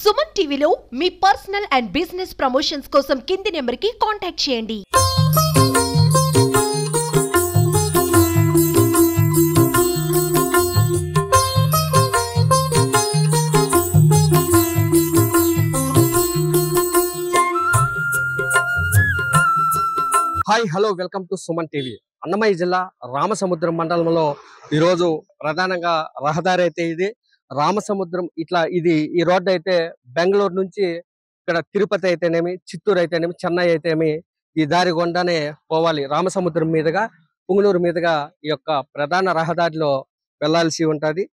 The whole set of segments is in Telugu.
సుమన్ టీవీలో మీ పర్సనల్ అండ్ బిజినెస్ ప్రమోషన్స్ కోసం కింది నెంబర్కి కాంటాక్ట్ చేయండి. Hi hello welcome to Suman TV. Annamayya జిల్లా రామసముద్రం మండలంలో ఈరోజు ప్రధానంగా రహదారి అయితే ఇది రామసముద్రం. ఈ రోడ్డు అయితే బెంగళూరు నుంచి ఇక్కడ తిరుపతి అయితేనేమి, చిత్తూరు అయితేనేమి, చెన్నై అయితేనేమి ఈ దారి గుండానే పోవాలి. రామసముద్రం మీదుగా పుంగనూరు మీదుగా ఈ యొక్క ప్రధాన రహదారిలో వెళ్లాల్సి ఉంటది.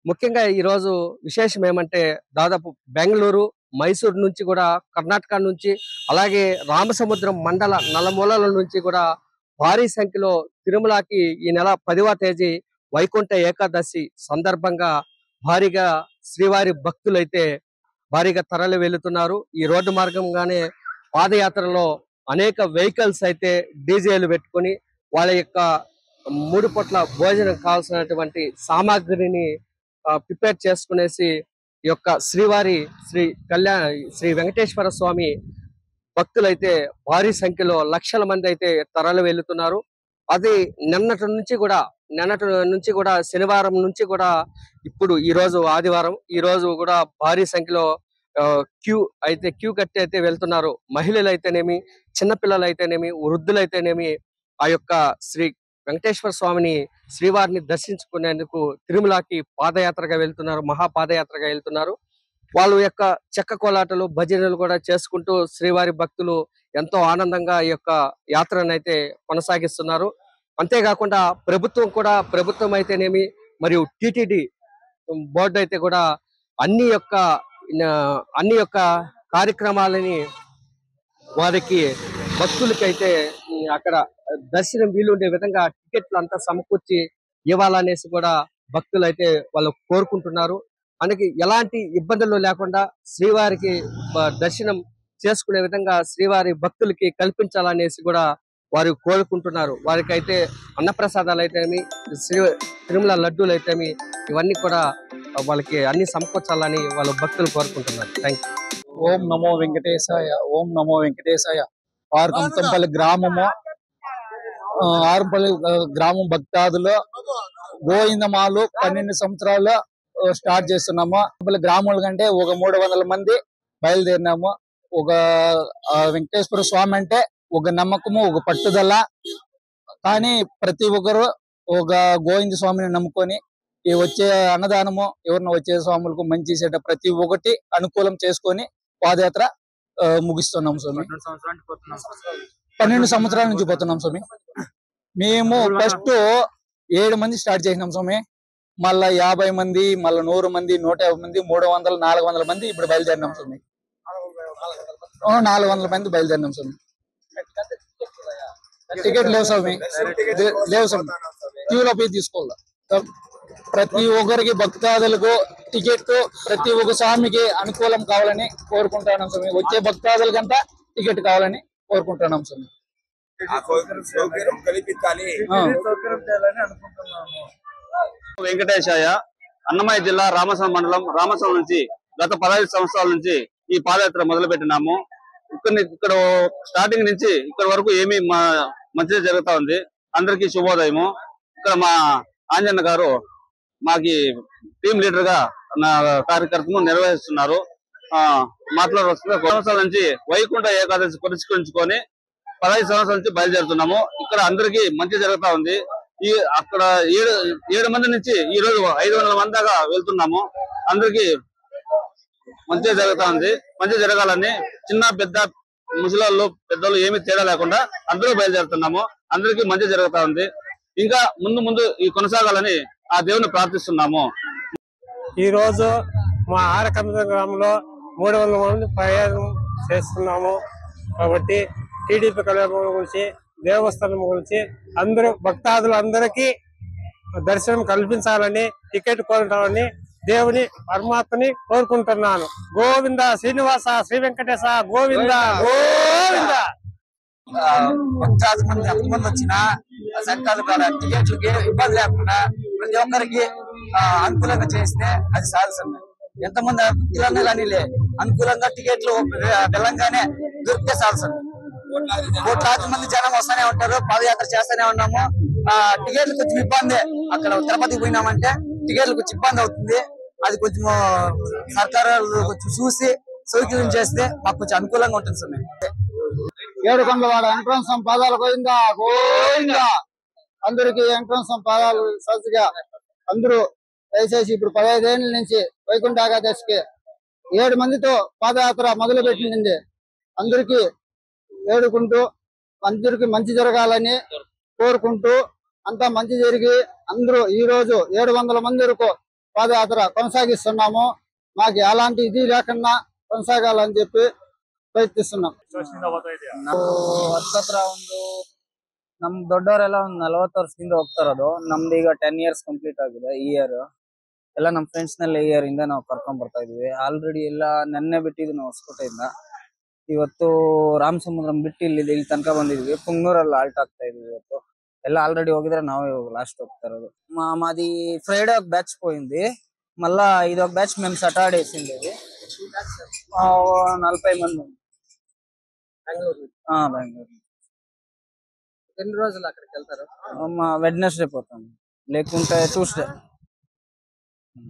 ముఖ్యంగా ఈ రోజు విశేషం ఏమంటే దాదాపు బెంగళూరు, మైసూరు నుంచి కూడా, కర్ణాటక నుంచి, అలాగే రామసముద్రం మండల నలుమూలల నుంచి కూడా భారీ సంఖ్యలో తిరుమలకి ఈ నెల 10వ తేదీ వైకుంఠ ఏకాదశి సందర్భంగా భారీగా శ్రీవారి భక్తులైతే భారీగా తరలి వెళుతున్నారు. ఈ రోడ్డు మార్గంగానే పాదయాత్రలో అనేక వెహికల్స్ అయితే డీజేలు పెట్టుకొని వాళ్ళ యొక్క 3 పూట్ల భోజనం కావాల్సినటువంటి సామాగ్రిని ప్రిపేర్ చేసుకునేసి ఈ యొక్క శ్రీ వెంకటేశ్వర స్వామి భక్తులైతే భారీ సంఖ్యలో లక్షల మంది అయితే తరలి వెళుతున్నారు. అది నిన్నటి నుంచి కూడా శనివారం నుంచి కూడా ఇప్పుడు ఈ రోజు ఆదివారం, ఈ రోజు కూడా భారీ సంఖ్యలో క్యూ కట్టి అయితే వెళ్తున్నారు. మహిళలు అయితేనేమి, చిన్నపిల్లలు అయితేనేమి, వృద్ధులైతేనేమి ఆ యొక్క శ్రీ వెంకటేశ్వర స్వామిని, శ్రీవారిని దర్శించుకునేందుకు తిరుమలకి పాదయాత్రగా వెళ్తున్నారు, మహాపాదయాత్రగా వెళ్తున్నారు. వాళ్ళ యొక్క చెక్క కోలాటలు, భజనలు కూడా చేసుకుంటూ శ్రీవారి భక్తులు ఎంతో ఆనందంగా ఈ యొక్క యాత్రను అయితే కొనసాగిస్తున్నారు. అంతేకాకుండా ప్రభుత్వం అయితేనేమి మరియు టిటిడి బోర్డు అయితే కూడా అన్ని యొక్క కార్యక్రమాలని వారికి భక్తులకైతే అక్కడ దర్శనం వీలుండే విధంగా టికెట్లు అంతా సమకూర్చి ఇవ్వాలనేసి కూడా భక్తులు అయితే వాళ్ళు కోరుకుంటున్నారు. మనకి ఎలాంటి ఇబ్బందులు లేకుండా శ్రీవారికి దర్శనం చేసుకునే విధంగా శ్రీవారి భక్తులకి కల్పించాలనేసి కూడా వారు కోరుకుంటున్నారు. వారికి అయితే అన్నప్రసాదాలు అయితేమి, తిరుమల లడ్డూలు అయితేమి ఇవన్నీ కూడా వాళ్ళకి అన్ని సమకూర్చాలని వాళ్ళు భక్తులు కోరుకుంటున్నారు. Thank you. ఓం నమో వెంకటేశాయ, ఓం నమో వెంకటేశాయ. ఆరుకంపల్లి గ్రామము, ఆరుపల్లి గ్రామం భక్తాదులు గోవిందమాలు 12 సంవత్సరాలు స్టార్ట్ చేస్తున్నాము. గ్రామాల కంటే ఒక 300 మంది బయలుదేరినాము. ఒక వెంకటేశ్వర స్వామి అంటే ఒక నమ్మకము, ఒక పట్టుదల. కానీ ప్రతి ఒక్కరు ఒక గోవింద స్వామిని నమ్ముకొని ఈ వచ్చే అన్నదానము, ఎవరిన వచ్చే స్వాములకు మంచి చెడ్డ ప్రతి ఒక్కటి అనుకూలం చేసుకొని పాదయాత్ర ముగిస్తున్నాం స్వామి. 12 సంవత్సరాల నుంచి పోతున్నాం స్వామి. మేము ఫస్ట్ 7 మంది స్టార్ట్ చేసినాం స్వామి. మళ్ళా 50 మంది, మళ్ళీ 100 మంది, 150 మంది, 300, 400 మంది ఇప్పుడు బయలుదేరినాం స్వామి. 400 మంది బయలుదేరినాం స్వామి. టికెట్ లేవు స్వామి, లేవు స్వామి. క్యూలో పోయి తీసుకోవాలి. ప్రతి ఒక్కరికి భక్తాదులకు టికెట్, ప్రతి ఒక్క స్వామికి అనుకూలం కావాలని కోరుకుంటున్నాం స్వామి. వచ్చే భక్తాదులకంతా టికెట్ కావాలని కోరుకుంటున్నాం స్వామి. వెంకటేశాయ. అన్నమయ్య జిల్లా రామసముద్రం మండలం రామసముద్రం నుంచి గత 15 సంవత్సరాల నుంచి ఈ పాదయాత్ర మొదలు పెట్టినాము. ఇక్కడ స్టార్టింగ్ నుంచి ఇక్కడ వరకు ఏమి మంచిగా జరుగుతా ఉంది. అందరికీ శుభోదయము. ఇక్కడ మా ఆంజన్న గారు మాకి టీం లీడర్ గా కార్యక్రమం నిర్వహిస్తున్నారు. మాట్లాడుతున్న సంవత్సరాల నుంచి వైకుంఠ ఏకాదశి పురస్కరించుకొని 15 సంవత్సరాల నుంచి బయలుదేరుతున్నాము. ఇక్కడ అందరికీ మంచి జరుగుతా ఉంది. అక్కడ 7 మంది నుంచి ఈ రోజు 500 మంది దాకా వెళ్తున్నాము. అందరికి మంచిగా జరుగుతా ఉంది. మంచిగా జరగాలని చిన్న పెద్ద ముసలాళ్ళు పెద్దలు ఏమీ తేడా లేకుండా అందరూ బయలుదేరుతున్నాము. అందరికీ మంచి జరుగుతా ఉంది. ఇంకా ముందు ఈ కొనసాగాలని ఆ దేవుని ప్రార్థిస్తున్నాము. ఈ రోజు మా ఆరకంద గ్రామంలో 300 మంది ప్రయాణం చేస్తున్నాము. కాబట్టి టీడీపీ కళ్యాణం గురించి, దేవస్థానం గురించి అందరూ భక్తాదులు అందరికీ దర్శనం కల్పించాలని, టికెట్ కోరటాలని దేవుని పరమాత్మని కోరుకుంటున్నాను. గోవింద శ్రీనివాస శ్రీ వెంకటేశ గోవింద గోవింద. భక్తాది మంది ఎంతమంది వచ్చినా సంఖ్యలు టికెట్లకి ఇబ్బంది లేకుండా ప్రతి ఒక్కరికి అనుకూలంగా చేస్తే అది సాధిస్తుంది. ఎంతమంది భక్తులన్నా కానీ అనుకూలంగా టికెట్లు వెళ్ళంగానే దొరికితే చాలు సార్. కోట్లాది మంది జనం వస్తూనే ఉంటారు, పాదయాత్ర చేస్తూనే ఉన్నాము. టికెట్లు కొంచెం ఇబ్బంది, అక్కడ తిరుపతికి పోయినామంటే టికెట్లు కొంచెం ఇబ్బంది అవుతుంది. అది కొంచెం సర్కారు కొంచెం చూసి సౌకర్యం చేస్తే మాకు కొంచెం అనుకూలంగా ఉంటుంది సార్. ఏడుకొండలవాడ వెంకటేశ్వర పాదాలు పోయిందా పోయిందా, అందరికి వెంకటేశ్వర పాదాలు సరస్సుగా అందరూ దయచేసి ఇప్పుడు 15 ఏళ్ల నుంచి వైకుంఠ ఏకాదశికి 7 మందితో పాదయాత్ర మొదలు పెట్టింది. అందరికి వేడుకుంటూ అందరికి మంచి జరగాలని కోరుకుంటూ అంతా మంచి జరిగి అందరూ ఈ రోజు 700 మంది వరకు పాదయాత్ర కొనసాగిస్తున్నాము. మాకు ఎలాంటి ఇది లేకుండా కొనసాగాలని చెప్పి ಪ್ರಯತ್ನಿస్తున్నాం. ಹತ್ತತ್ರ ಒಂದು ನಮ್ ದೊಡ್ಡವರೆಲ್ಲ ಒಂದು 40 ವರ್ಷದಿಂದ ಹೋಗ್ತಾರದು. ನಮ್ದು ಈಗ 10 years ಕಂಪ್ಲೀಟ್ ಆಗಿದೆ ಈ ಇಯರ್. ಎಲ್ಲ ನಮ್ ಫ್ರೆಂಡ್ಸ್ ನೆಲ್ಲ ಈ ಇಯರ್ ಇಂದ ನಾವು ಕರ್ಕೊಂಡ್ ಬರ್ತಾ ಇದೀವಿ. ಆಲ್ರೆಡಿ ಎಲ್ಲ ನೆನ್ನೆ ಬಿಟ್ಟಿದ್ವಿ ನಾವು ಹೊಸಕೋಟೆಯಿಂದ. ಇವತ್ತು ರಾಮಸಮುದ್ರಂ ಬಿಟ್ಟು ಇಲ್ಲಿ ತನಕ ಬಂದಿದ್ವಿ. ಪುಂಗನೂರಲ್ಲಿ ಆಲ್ಟ್ ಆಗ್ತಾ ಇದೀವಿ ಇವತ್ತು. ಎಲ್ಲ ఆల్రెడీ ಹೋಗಿದ್ರೆ నావే లాస్ట్ ಹೋಗ್ತಾ ఇರೋದು. మాది ఫ్రైడే ఒక బ్యాచ్ పోయింది, మళ్ళా ఇది ఒక బ్యాచ్ మేము సాటర్డే వేసిండేది. 40 మంది బెంగళూరు. ఎన్ని రోజులు అక్కడికి వెళ్తారు? వెడ్నెస్డే పోతాం, లేకుంటే ట్యూస్డే.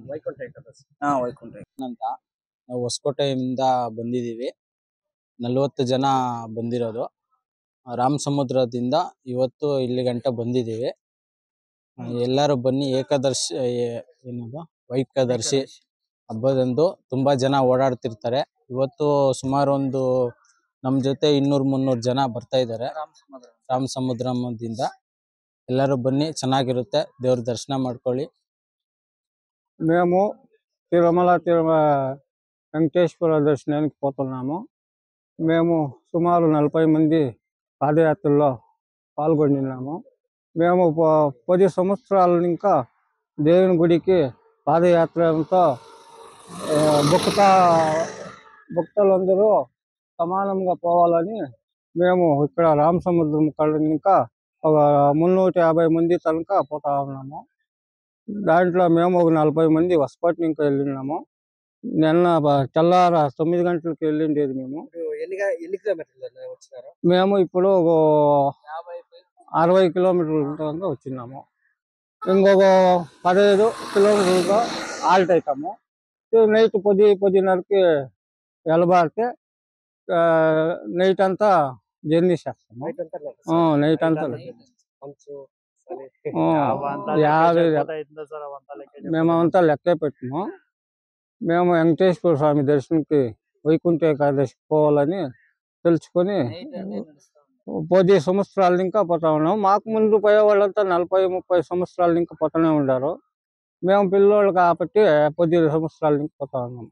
ವೈಕುಂಠ ಏಕಾದಶಿ. ವೈಕುಂಠ ಅಂತ ನಾವು ಹೊಸಕೋಟೆಯಿಂದ ಬಂದಿದ್ದೀವಿ. 40 ಜನ ಬಂದಿರೋದು. ರಾಮಸಮುದ್ರದಿಂದ ಇವತ್ತು ಇಲ್ಲಿ ಗಂಟ ಬಂದಿದ್ದೀವಿ. ಎಲ್ಲರೂ ಬನ್ನಿ. ಏಕಾದಶಿ ಏನದು ವೈಕಾದಶಿ ಹಬ್ಬದಂದು ತುಂಬಾ ಜನ ಓಡಾಡ್ತಿರ್ತಾರೆ. ಇವತ್ತು ಸುಮಾರು ಒಂದು ನಮ್ ಜೊತೆ 200-300 ಜನ ಬರ್ತಾ ಇದ್ದಾರೆ ರಾಮಸಮುದ್ರದಿಂದ. ಎಲ್ಲರೂ ಬನ್ನಿ, ಚೆನ್ನಾಗಿರುತ್ತೆ. ದೇವ್ರ ದರ್ಶನ ಮಾಡ್ಕೊಳ್ಳಿ. మేము తిరుమల వెంకటేశ్వర దర్శనానికి పోతున్నాము. మేము సుమారు 40 మంది పాదయాత్రలో పాల్గొన్నాము. మేము 10 సంవత్సరాల ఇంకా దేవుని గుడికి పాదయాత్రతో భక్తులందరూ సమానంగా పోవాలని మేము ఇక్కడ రామసముద్రం కళ్ళ ఇంకా ఒక 350 మంది తనక పోతా ఉన్నాము. దాంట్లో మేము ఒక 40 మంది వసపట్నం ఇంకా వెళ్ళినాము. నిన్న తెల్లార 9 గంటలకు వెళ్ళిండేది మేము. ఎన్ని కిలోమీటర్లు వచ్చినారు? మేము ఇప్పుడు 60 కిలోమీటర్ల వచ్చినాము. ఇంకొక 15 కిలోమీటర్లుగా ఆల్ట్ అవుతాము. నైట్ 10-10:30కి వెళ్ళబారితే నైట్ అంతా జర్నీ చేస్తాము. నైట్ అంతా మేమంతా లెక్కే పెట్టినాము. మేము వెంకటేశ్వర స్వామి దర్శనంకి వైకుంఠ ఏకాదశి పోవాలని తెలుసుకొని 10 సంవత్సరాల ఇంకా పోతా ఉన్నాము. మాకు ముందు పోయే వాళ్ళంతా 40-30 సంవత్సరాల ఇంకా పోతూనే ఉన్నారు. మేము పిల్లోళ్ళు కాబట్టి 10 సంవత్సరాల ఇంకా పోతా ఉన్నాము.